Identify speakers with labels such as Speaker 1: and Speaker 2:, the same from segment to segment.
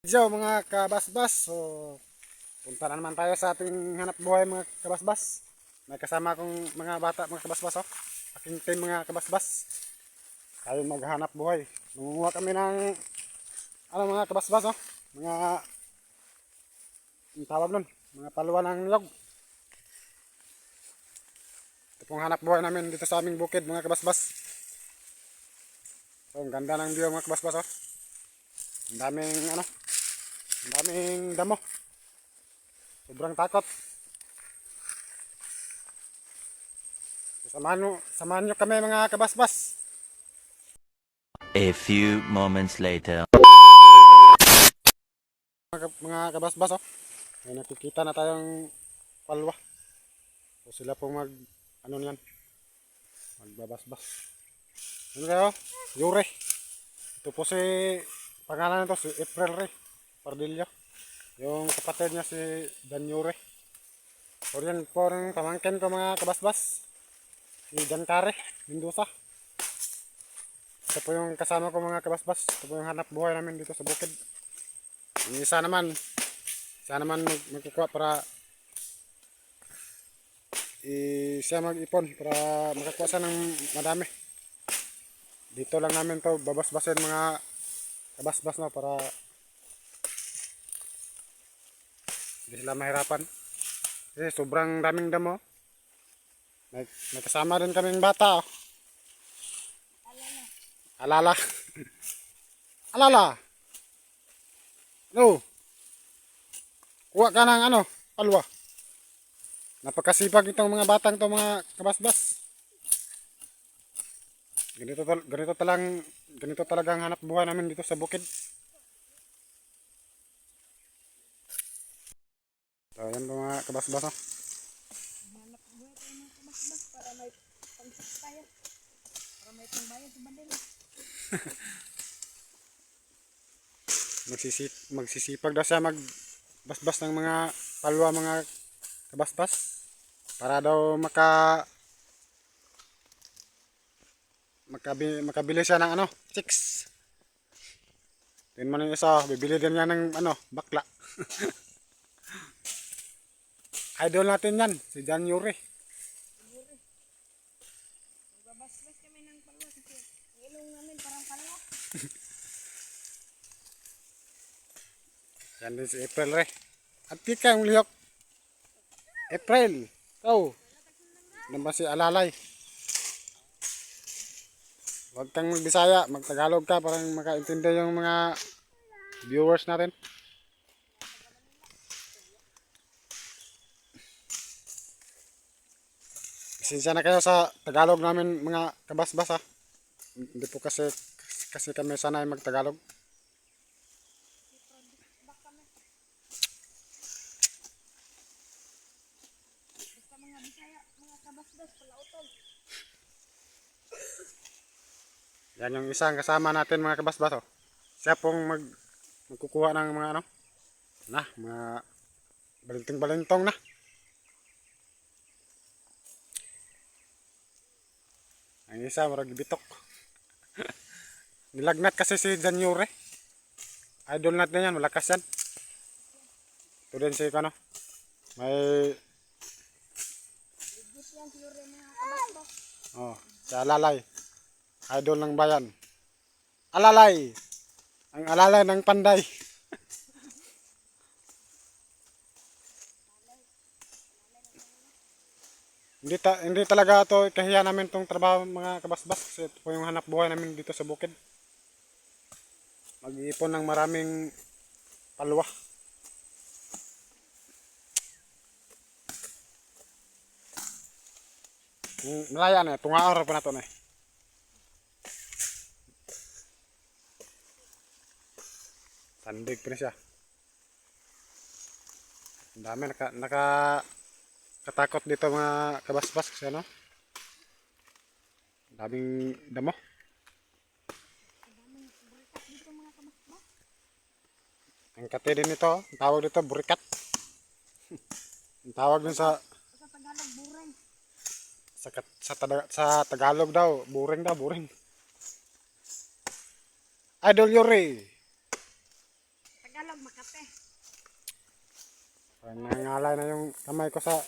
Speaker 1: Yo mga kabasbas, so punta na naman tayo sa ating hanap buhay mga kabasbas. May kasama akong mga bata mga kabasbas, oh. Aking team mga kabasbas. Tayo maghanap buhay. Nangunguha kami ng mga kabasbas, oh. Mga ang tawag nun, mga palwa ng niyog. Ito pong hanap buhay namin dito sa aming bukid mga kabasbas. So ang ganda ng view mga kabasbas, oh. Ang daming damo. Sobrang takot. So, samahan nyo kami mga kabasbas.
Speaker 2: A few moments later.
Speaker 1: Mga kabasbas, oh. May nakikita na tayong palwa. So sila pong magbabasbas. Ano kayo? Yure. Ito po si pangalan nito si April Ray Pardillo. Yung kapatid niya si Dan Yure. So yan po ng pamangkin ko mga kabasbas. Si Dan Kare Mendoza. Ito po yung kasama ko mga kabasbas. Ito po yung hanap buhay namin dito sa bukid. Yung isa naman magkukuha para siya mag-ipon para makakuha siya ng madami. Dito lang namin to babasbasin mga kabasbas, no, para hindi sila mahirapan. Kasi sobrang daming damo. May kasama rin kaming bata, oh. Alala. Alala. No. Kuha ka ng palwa. Napakasipag itong mga batang to mga kabasbas. Ganito talagang hanap buhay namin dito sa bukid. So yan mga kabasbas, oh.
Speaker 3: Hanap buhay tayo mga kabasbas para may pangsik tayo. Para may pangbayad sa bandila.
Speaker 1: Magsisipag daw siya magbasbas ng mga palwa mga kabasbas para daw makabili siya ng chicks. Din man yung isa, bibili din niya ng bakla. Idol natin yan, si Dan Yure.
Speaker 3: Magbabasbas kami ng palwa kasi ang ilong namin parang palwa.
Speaker 1: Yan din si April Ray. At tika yung lihok. April. Ikaw. Ano ba si Alalay? Huwag kang magbisaya. Magtagalog ka para makaintindi yung mga viewers natin. Pasensya na kayo sa Tagalog namin mga kabasbas, ha. Hindi po kasi kami sanay magtagalog.
Speaker 3: Basta mga Bisaya, mga kabasbas, palautog.
Speaker 1: Yan yung isang kasama natin mga kabasbas, oh. Siya pong magkukuha ng mga mga balintong-balintong na. Ang isa marag bitok. Nilagnat kasi si Dan Yure. Idol natin yan, malakas yan. Ito din si may
Speaker 3: Legit yan siguro mga kabasbas.
Speaker 1: si Alalay. Idol ng bayan. Alalay. Ang alalay ng panday. Hindi talaga to kahiya namin tong trabaho mga kabasbas, kasi ito po yung hanap buhay namin dito sa bukid. Mag-iipon ng maraming palwa. Malaya na, tungaor pa na to na. Sandig pa na siya. Ang dami nakatakot dito mga kabasbas kasi daming damo.
Speaker 3: Daming burikat dito mga kabasbas.
Speaker 1: Ang kate din ito, ang tawag dito burikat. Ang tawag din
Speaker 3: Sa Tagalog, buring.
Speaker 1: sa Tagalog daw, buring. Idol Yuri.
Speaker 3: Tagalog,
Speaker 1: Parang nangangalay na yung kamay ko sa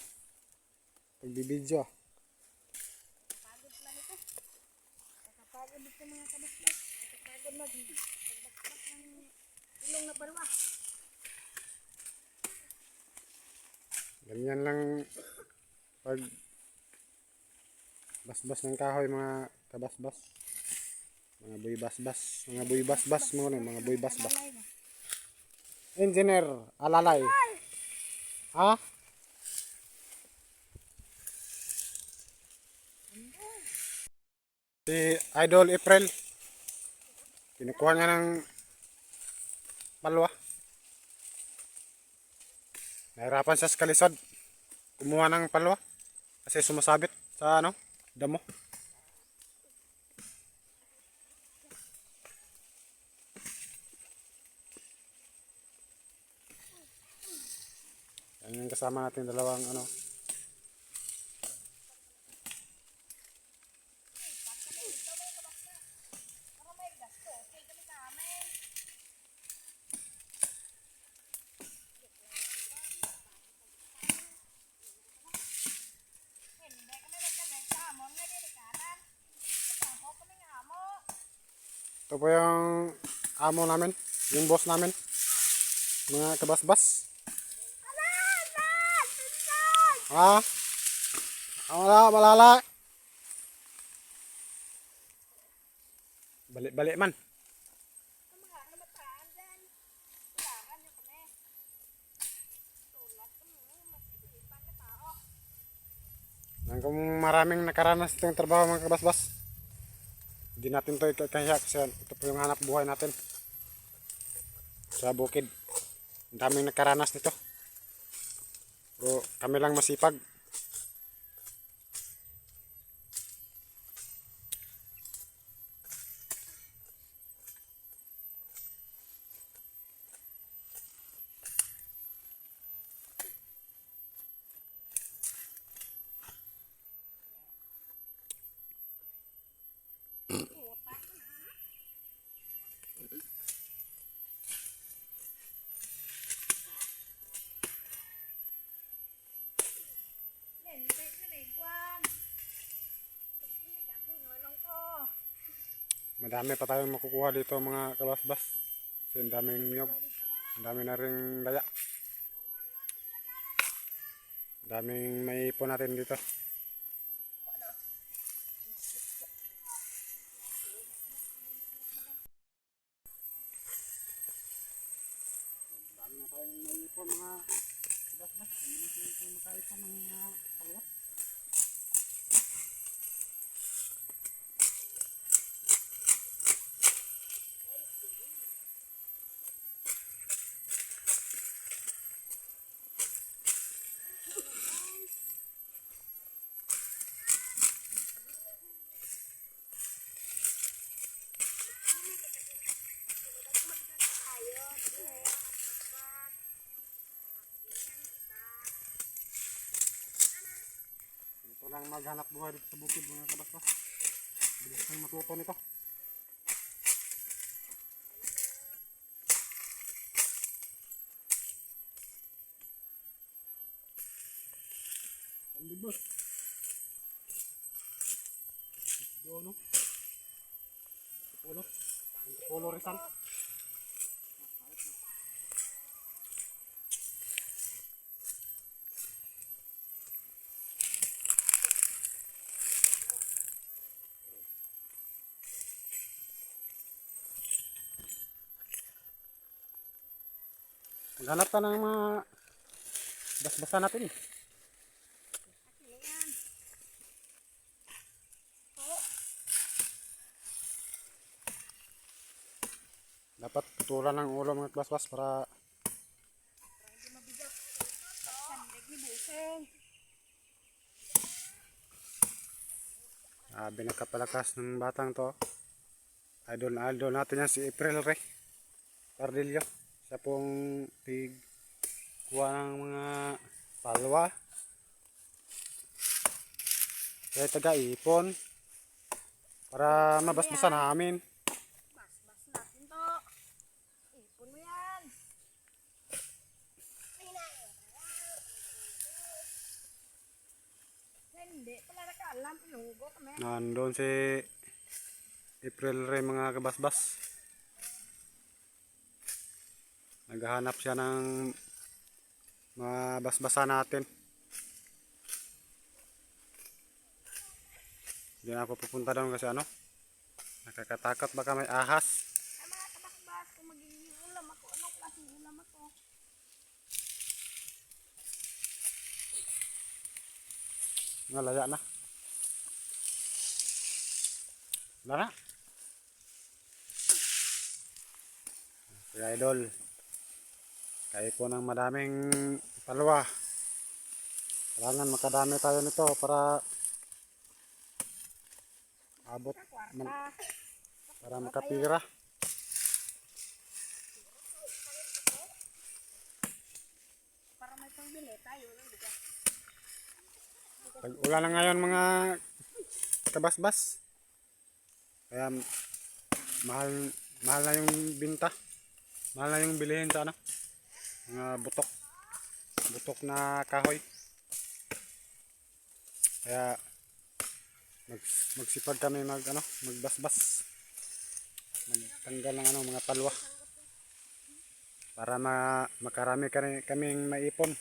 Speaker 1: pagbibideo.
Speaker 3: Pagod pala nito. Nakapagod dito mga kabasbas. Nakapagod na din. Pagbakbak ng ilong na barwa.
Speaker 1: Ganyan lang pag basbas ng kahoy mga kabasbas. Mga boy basbas. Mga boy basbas. Mga boy basbas.
Speaker 3: Alay ba?
Speaker 1: Engineer Alalay. Ha? Si Idol April. Kinukuha niya ng palwa. Nahirapan siya sa kalisod. Kumuha ng palwa. Kasi sumasabit sa damo. Yan yung kasama natin dalawang
Speaker 3: Para may gasto. Okay kami sa amin. Hindi kami nagkameta. Amon nga din ikanan. Ako kami nga amo.
Speaker 1: Ito po yung amo namin. Yung boss namin. Mga kabasbas. Ha? Wala, malala. Balik-balik man.
Speaker 3: Mga namataan dyan. Kailangan nyo kami. Tulad kami. Masisipan na tao.
Speaker 1: Kung maraming nakaranas itong trabaho mga kabasbas. Hindi natin ito ikakahiya kasi ito po yung hanap buhay natin. Sa bukid. Ang daming nakaranas nito. Pero kami lang masipag.
Speaker 3: Lentek na ligwan. Nagapin mo lang ko.
Speaker 1: Madami pa tayong makukuha dito mga kabasbas. Kasi ang daming niyog. Ang dami na rin laya. Ang daming may ipon natin dito. Dami na tayong may ipon mga kabasbas. Hindi na tayo makaipon ng palwa. Ito lang maghanap buhay dito sa bukid mga kabasbas. Bilis lang matuto nito. Pambibos. Doon Polo. Polo Rizal. Maghanap ka ng mga basbasan natin eh.
Speaker 3: Yan.
Speaker 1: Dapat putulan ng ulo mga basbas para
Speaker 3: Hindi mabigat. Sandig ni Buseng.
Speaker 1: binakapalakas ng batang to. Idol natin yan si April Ray Pardillo. Siya pong kuha ng mga palwa. Kaya taga-ipon para mabasbasan namin.
Speaker 3: Bas natin to. Ipon mo yan. Hindi pala nakaalam. Inugo kami.
Speaker 1: Nandun si April Ray mga kabasbas. Naghahanap siya ng mga basbasa natin. Hindi na ako pupunta doon kasi ano, nakakatakot baka may ahas.
Speaker 3: Ay mga kabasbas, kung magiging ulam ako, anong klaseng ulam ako?
Speaker 1: Ngalaya na. Wala na. Si Idol. Kaya po ng madaming palwa. Kailangan makadami tayo nito para abot
Speaker 3: Kwarta.
Speaker 1: para makapira.
Speaker 3: Para may pangbili tayo. Di ba?
Speaker 1: Pag ulan na ngayon mga kabasbas. Kaya mahal mahal na yung binta. Mahal na yung bilihin sa ano. Mga butok na kahoy. Kaya magsipag kami magbasbas. Magtanggal ng mga palwa. Para makarami kaming maipon.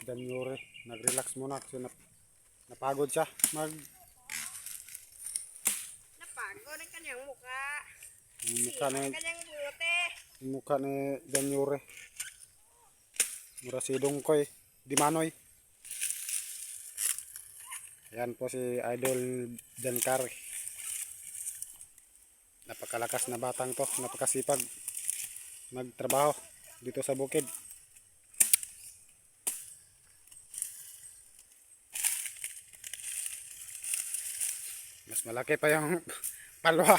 Speaker 1: Danyore, nag-relax muna kasi napagod siya
Speaker 3: Napagod ang kanyang mukha.
Speaker 1: yung
Speaker 3: Kanyang buti.
Speaker 1: mukha ni Danyore mura si Dungkoy Dimanoy. Ayan po si Idol Dankar, napakalakas na batang to, napakasipag magtrabaho dito sa bukid. Mas malaki pa yung palwa.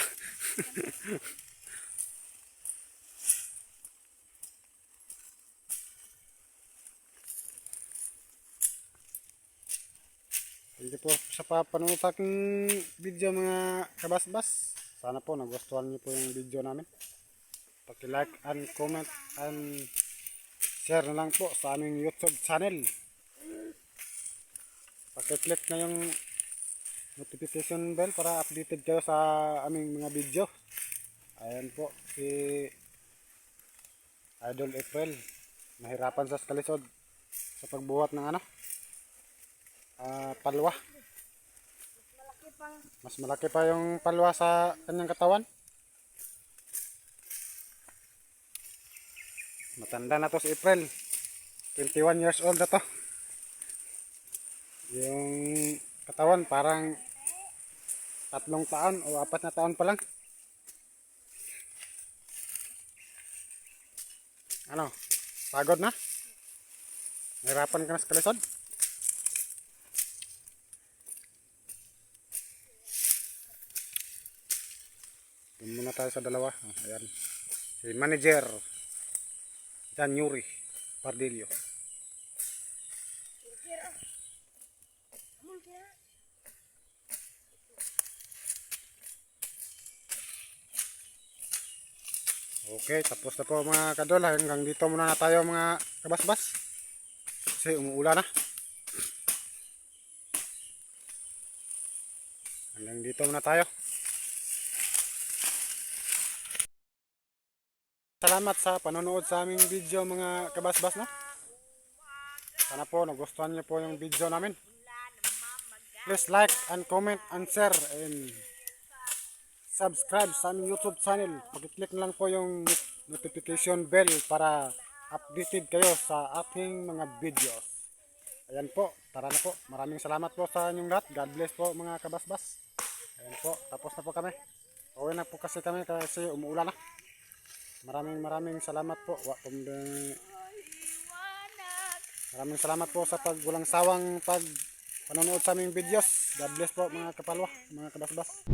Speaker 1: Thank you po sa papanood sa aking video mga kabasbas. Sana po nagustuhan niyo po yung video namin. Paki-like and comment and share na lang po sa aming YouTube channel. Paki-click na yung notification bell para updated kayo sa aming mga video. Ayan po si Idol April. Nahirapan sa kalisod sa pagbuhat ng palwa.
Speaker 3: Malaki pang
Speaker 1: Mas malaki pa yung palwa sa kanyang katawan. Matanda na to si April. 21 years old na to. Yung katawan parang 3 taon o 4 na taon pa lang. Ano? Pagod na? Nahirapan ka na sa kalisod? Doon muna tayo sa dalawa. Ayan. Si Manager Danyuri Pardillo. Okay, tapos na po mga kadol. Hanggang dito muna na tayo mga kabasbas. Kasi umuulan na. Hanggang dito muna tayo. Salamat sa panonood sa aming video mga kabasbas, no? Sana po nagustuhan niyo po yung video namin. Please like and comment and share and subscribe sa aming YouTube channel. Pag-click na lang po yung notification bell para updated kayo sa ating mga videos. Ayan po, tara na po. Maraming salamat po sa inyong lahat. God bless po mga kabasbas. Ayan po, tapos na po kami. Uwi na po kasi kami kasi umuulan na. Maraming salamat po. Maraming salamat po sa walang sawang panonood sa aming videos. God bless po mga kapalwa, mga kabasbas.